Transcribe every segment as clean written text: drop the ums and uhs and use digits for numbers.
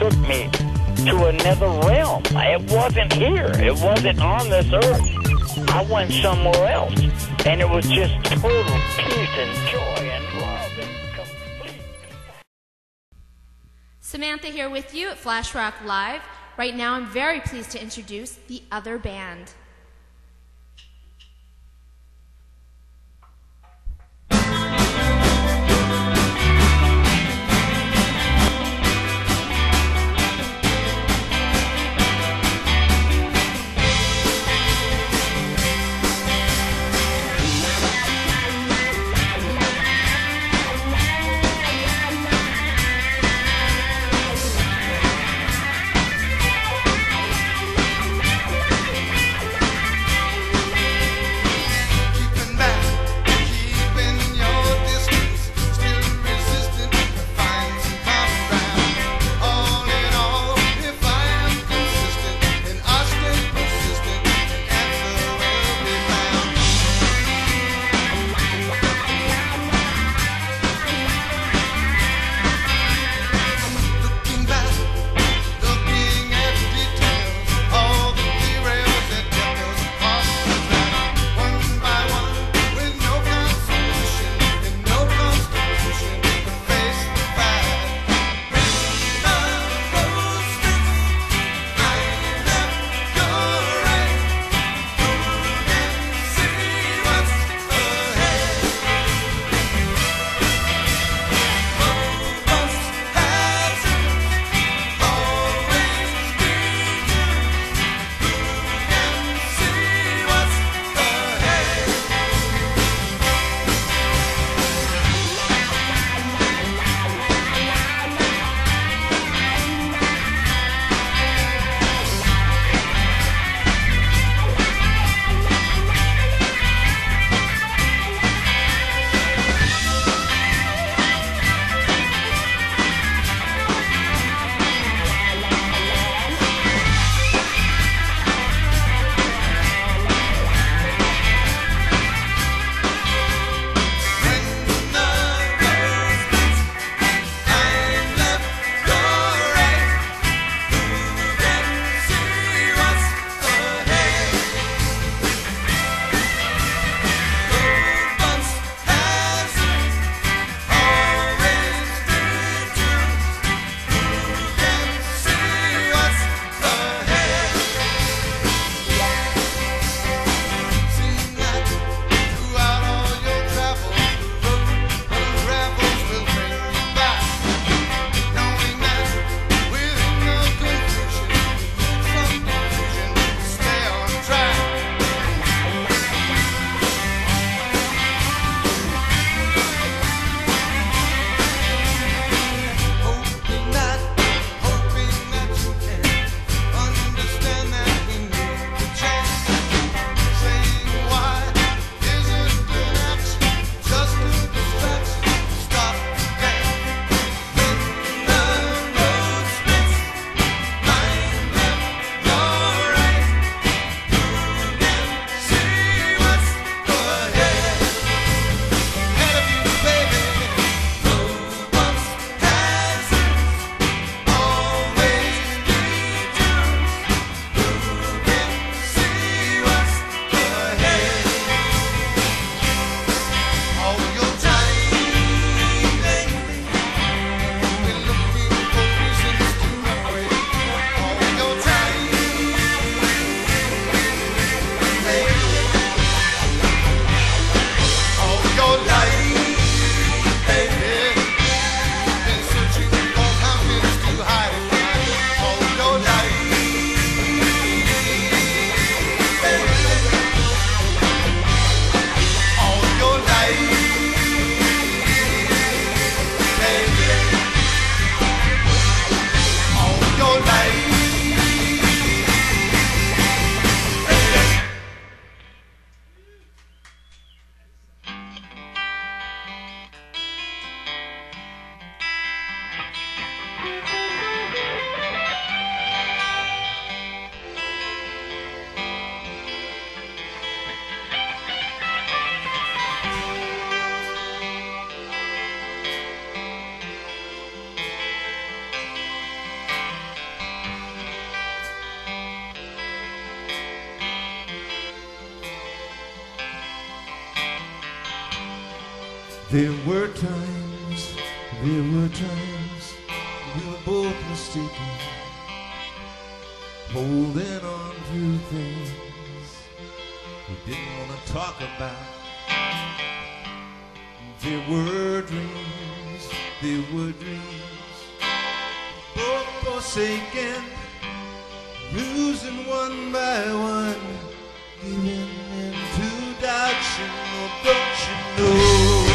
took me to another realm. It wasn't here. It wasn't on this earth. I went somewhere else. And it was just total peace and joy and love and complete. Samantha here with you at Flashrock Live. Right now I'm very pleased to introduce the other band. There were times we were both mistaken, holding on to things we didn't want to talk about. There were dreams, both forsaken, losing one by one, giving into doubt, you know, don't you know?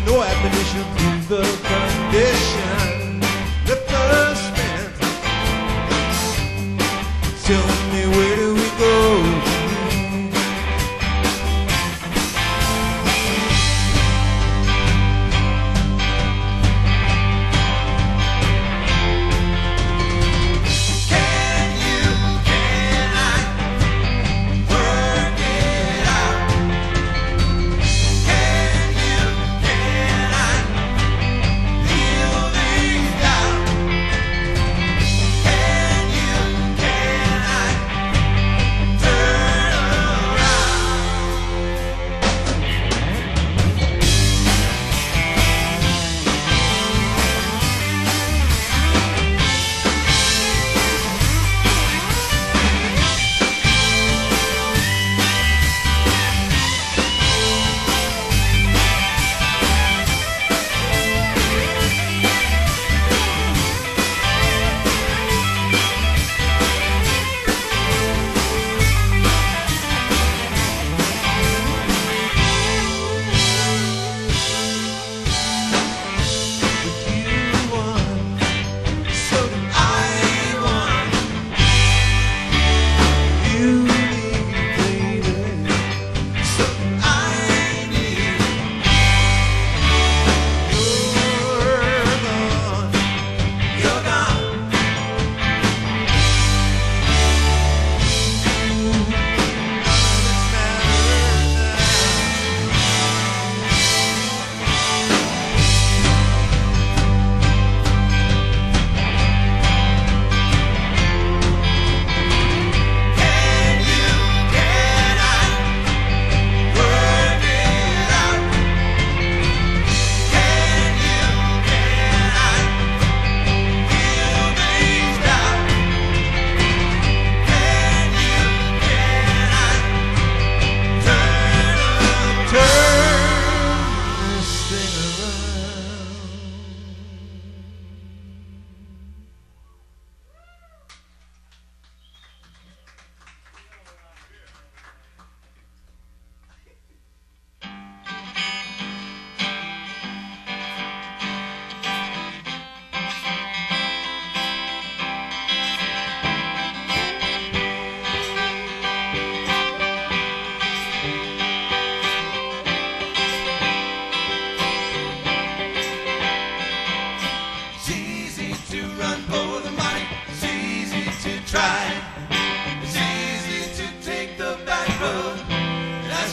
No admonition to the condition. The first man telling me, where do we go?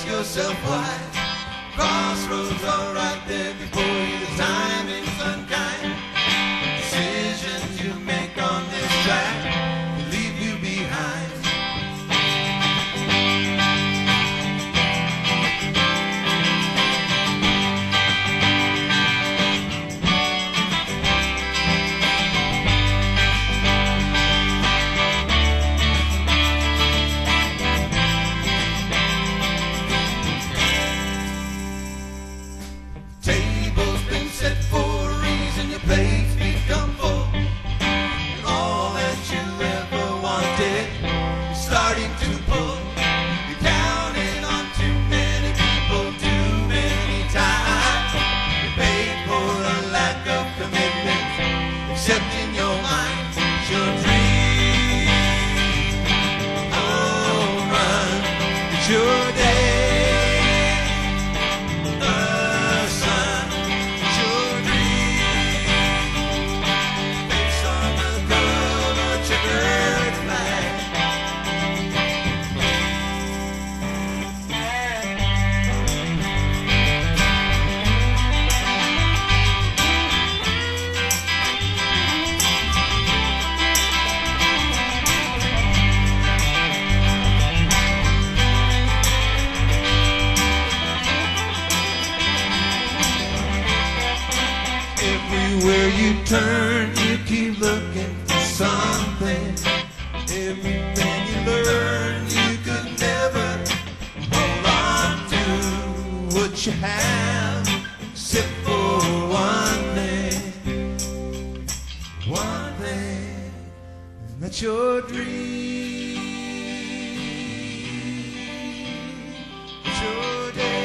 Yourself why crossroads are right there before you. The timing's unkind. Decisions you make on this track will leave you behind. Table starting to pull. You're counting on too many people too many times. You paid for the lack of commitment, except in your mind, it's your dream. Oh, run, it's your day. Everywhere you turn, you keep looking for something. Everything you learn, you could never hold on to what you have, except for one thing, and that's your dream. It's your day.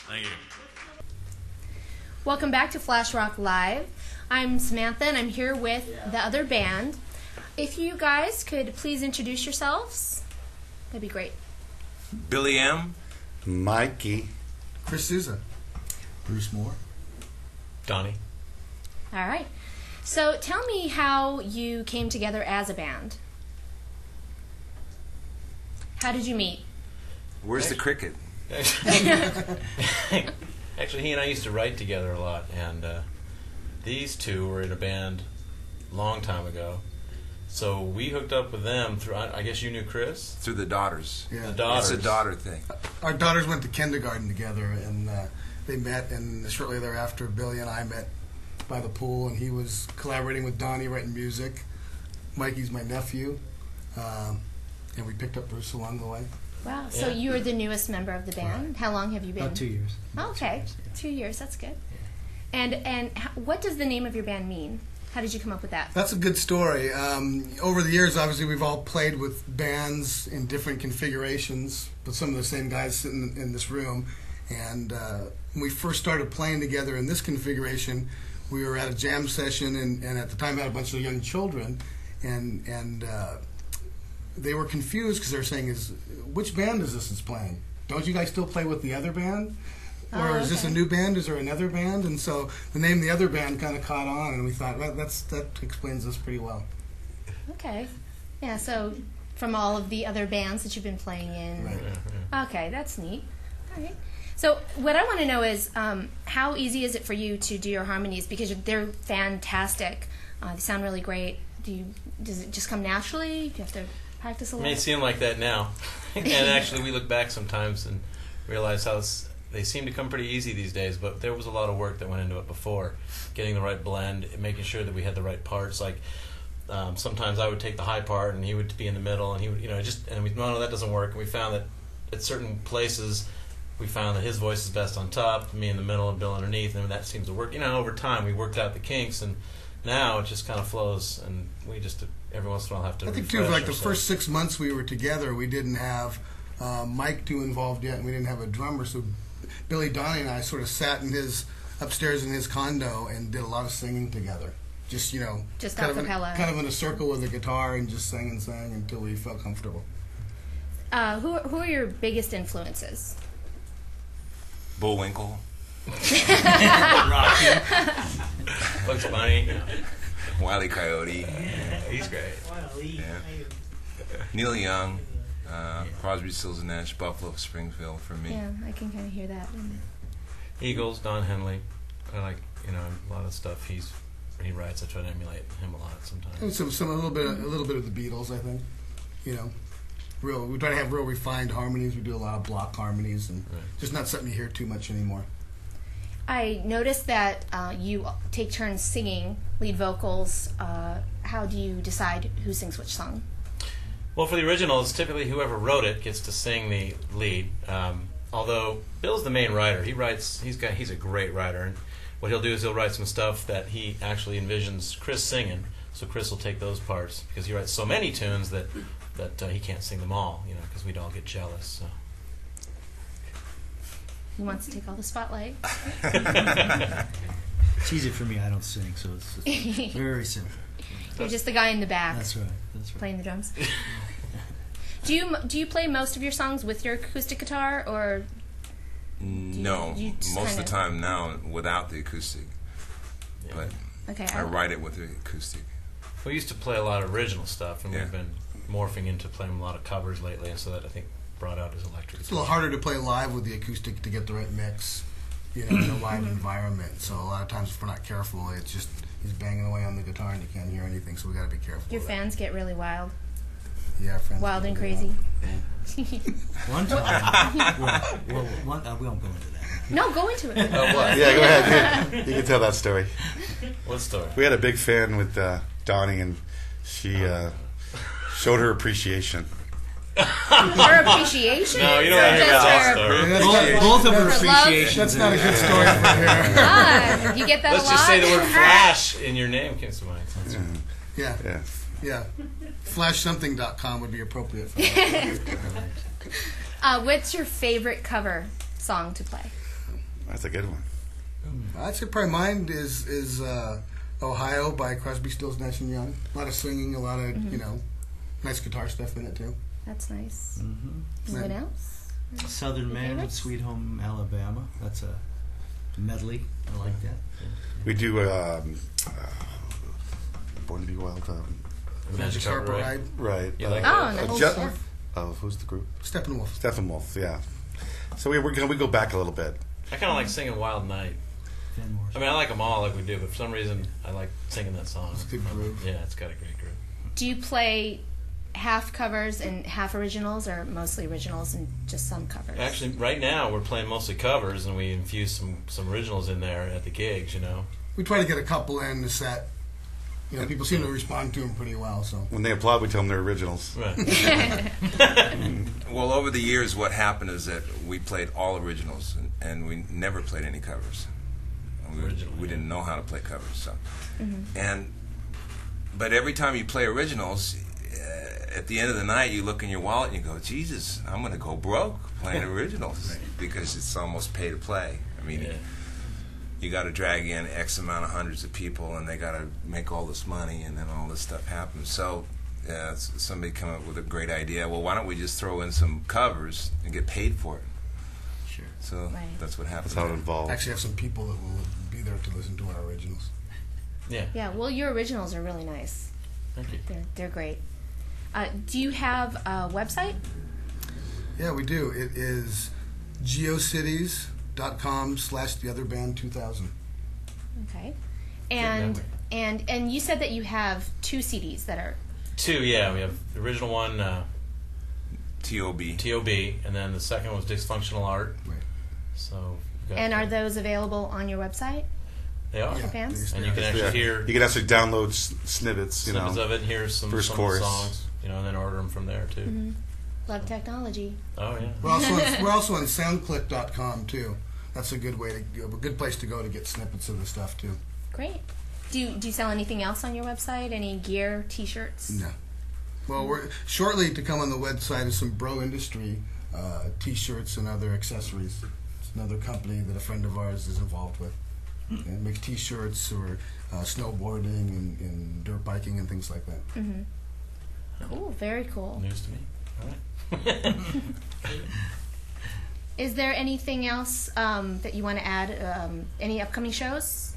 Thank you. Welcome back to Flash Rock Live. I'm Samantha, and I'm here with the other band. If you guys could please introduce yourselves, that'd be great. Billy M. Mikey. Chris Souza. Bruce Moore. Donnie. All right. So tell me how you came together as a band. How did you meet? Where's the cricket? Actually, he and I used to write together a lot, and these two were in a band a long time ago. So we hooked up with them through, I guess you knew Chris? Through the daughters. Yeah. The daughters. It's a daughter thing. Our daughters went to kindergarten together, and they met, and shortly thereafter, Billy and I met by the pool, and he was collaborating with Donnie, writing music. Mikey's my nephew, and we picked up Bruce along the way. Wow. So you are the newest member of the band. Right. How long have you been? About 2 years. Oh, okay. 2 years. That's good. And what does the name of your band mean? How did you come up with that? That's a good story. Over the years, obviously, we've all played with bands in different configurations, but some of the same guys sitting in this room. And when we first started playing together in this configuration, we were at a jam session, and at the time had a bunch of young children, and they were confused because they were saying, which band is this that's playing? Don't you guys still play with the other band? Or is this a new band? Is there another band? And so the name the other band kind of caught on, and we thought, well, that explains this pretty well. Okay. Yeah, so from all of the other bands that you've been playing in. Right. Okay, that's neat. All right. So what I want to know is how easy is it for you to do your harmonies? Because they're fantastic. They sound really great. Does it just come naturally? Do you have to practice a It little? may seem like that now. And actually, we look back sometimes and realize how they seem to come pretty easy these days, but there was a lot of work that went into it before. Getting the right blend, making sure that we had the right parts. Like, sometimes I would take the high part and he would be in the middle, and he would, no, that doesn't work. And we found that at certain places, we found that his voice is best on top, me in the middle, and Bill underneath, and that seems to work. Over time, we worked out the kinks, and now it just kind of flows, and we just every once in a while have to. I think too, like the first 6 months we were together, we didn't have Mike too involved yet, and we didn't have a drummer. So Billy, Donnie, and I sort of sat upstairs in his condo and did a lot of singing together. Just just kind acapella. Kind of in a circle with a guitar and just sang and sang until we felt comfortable. Who are your biggest influences? Bullwinkle. Rocky. Bugs Bunny. Wile E. Coyote. He's great. Yeah. Neil Young. Crosby, Stills and Nash. Buffalo Springfield for me. Yeah, I can kind of hear that. Eagles, Don Henley. I like a lot of stuff he writes. I try to emulate him a lot sometimes. And a little bit of the Beatles, I think. We try to have real refined harmonies. We do a lot of block harmonies, and just not something you hear too much anymore. I noticed that you take turns singing lead vocals. How do you decide who sings which song? Well, for the originals, typically whoever wrote it gets to sing the lead. Although Bill's the main writer, he's a great writer, and what he'll do is he'll write some stuff that he actually envisions Chris singing. So Chris will take those parts because he writes so many tunes that he can't sing them all, because we'd all get jealous. So. He wants to take all the spotlight. It's easy for me. I don't sing, so it's just very simple. You're just the guy in the back. That's right. Playing the drums. Do you play most of your songs with your acoustic guitar, or? No, most of the time now without the acoustic. Yeah. But I write it with the acoustic. We used to play a lot of original stuff, and we've been morphing into playing a lot of covers lately, and so that I think brought out his electric. It's a little harder to play live with the acoustic to get the right mix, in a live environment. So a lot of times if we're not careful, it's just he's banging away on the guitar and you can't hear anything. So we got to be careful. Your fans get really wild. Yeah, friends. Wild and crazy. One time, we won't go into that. No, go into it. Oh, what? Yeah, go ahead. You can tell that story. What story? We had a big fan with Donnie, and she showed her appreciation. Her appreciation? No, you don't want to hear about that story. Both of her appreciations. That's not a good story for here. You get that Let's a lot? just say the word flash in your name comes to mind. Yeah. Flashsomething.com would be appropriate for that. What's your favorite cover song to play? That's a good one. I'd say probably mine is Ohio by Crosby, Stills, Nash & Young. A lot of singing, a lot of, nice guitar stuff in it, too. That's nice. Anyone else? Southern Man, Sweet Home Alabama. That's a medley. I like that. We do Born to Be Wild. Magic Carpet Ride. Right. You like that? Who's the group? Steppenwolf. Steppenwolf, yeah. So we go back a little bit. I kind of like singing Wild Night. I mean, I like them all like we do, but for some reason, I like singing that song. It's a good groove. Yeah, it's got a great groove. Do you play half covers and half originals, or mostly originals and just some covers? Actually, right now, we're playing mostly covers, and we infuse some originals in there at the gigs, We try to get a couple in the set. People seem to respond to them pretty well. So when they applaud, we tell them they're originals. Right. Well, over the years, what happened is that we played all originals, and we never played any covers. We didn't know how to play covers, so. But every time you play originals, at the end of the night, you look in your wallet and you go, Jesus, I'm going to go broke playing originals because it's almost pay to play. I mean. Yeah. You got to drag in X amount of hundreds of people, and they got to make all this money, and then all this stuff happens. So somebody come up with a great idea. Well, why don't we just throw in some covers and get paid for it? Sure. So that's what happens. That's how it involves. Actually, have some people that will be there to listen to our originals. Yeah. Yeah. Well, your originals are really nice. Thank you. They're great. Do you have a website? Yeah, we do. It is geocities.com/theotherband2000. Okay. And you said that you have 2 CDs that are... 2, yeah. We have the original one, T.O.B., and then the second was Dysfunctional Art. Right. So. And are those available on your website? They are. For fans? And you can actually hear... You can actually download snippets, of it, and hear some first chorus. songs, and then order them from there, too. Mm-hmm. Love technology. Oh, yeah. We're also on soundclick.com, too. That's a good place to go to get snippets of the stuff, too. Great. Do you sell anything else on your website? Any gear, T-shirts? No. Well, we're shortly to come on the website is some Bro Industry T-shirts and other accessories. It's another company that a friend of ours is involved with. It makes T-shirts or snowboarding and dirt biking and things like that. Mm-hmm. Cool. Very cool. News to me. All right. Is there anything else that you want to add? Any upcoming shows?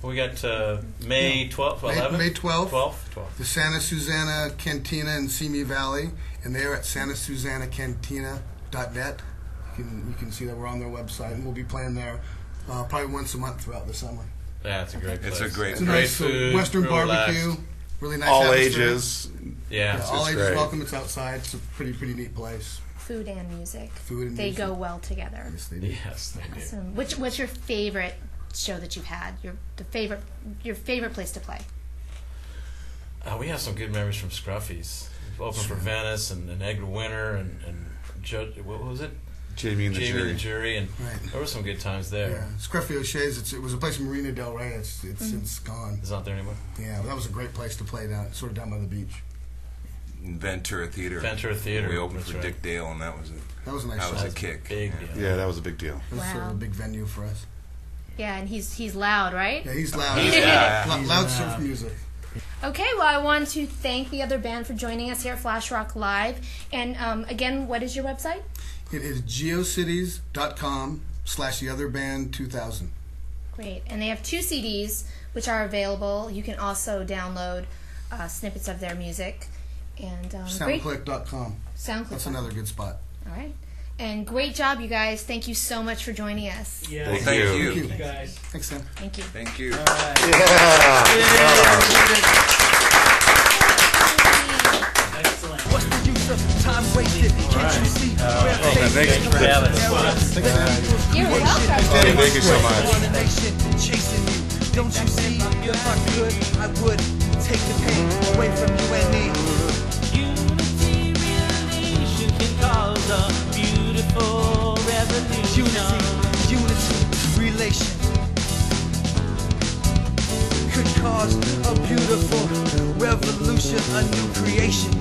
We got May 12th, 11th? May 12th. 12th. The Santa Susana Cantina in Simi Valley, and they're at santasusanacantina.net. You can see that we're on their website, and we'll be playing there probably once a month throughout the summer. Yeah, it's a great place. It's a great nice food, Western barbecue. Relaxed. Really nice all atmosphere. ages. Yeah, all ages great. welcome. It's outside. It's a pretty neat place. Food and music. Food and they music. go well together. Yes, they do. Yes, they do. Awesome. What's your favorite show that you've had? Your favorite place to play? We have some good memories from Scruffy's. We've opened for Venice and Edgar Winter and Judge. What was it? Jamie and the Jury, and there were some good times there. Yeah, Scruffy O'Shea's. It was a place in Marina Del Rey. It's since gone. It's not there anymore. Yeah, that was a great place to play down by the beach. Ventura Theater. We opened for Dick Dale, and that was a nice. That was a kick. Big deal. Yeah, that was a big deal. It was sort of a big venue for us. Yeah, and he's loud, right? Yeah, he's loud. Loud surf music. Okay, well, I want to thank the other band for joining us here at Flash Rock Live. And again, what is your website? It is geocities.com/theotherband2000. Great. And they have 2 CDs, which are available. You can also download snippets of their music. And Soundclick.com. Soundclick. That's another good spot. All right. And great job, you guys. Thank you so much for joining us. Yeah. Thank you. Thank you, guys. Thanks, Sam. Thank you. Thank you. All right. Excellent. What's the use of time wasted? Can't you see? Thanks for having us. You're welcome. Thank you so much. Chasing you. Don't you see? If I could, I would take the pain away from you and me. Unity relation can cause a beautiful revolution. Unity relation could cause a beautiful revolution, a new creation.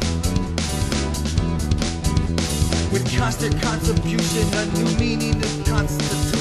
With constant contribution, a new meaning of constitution.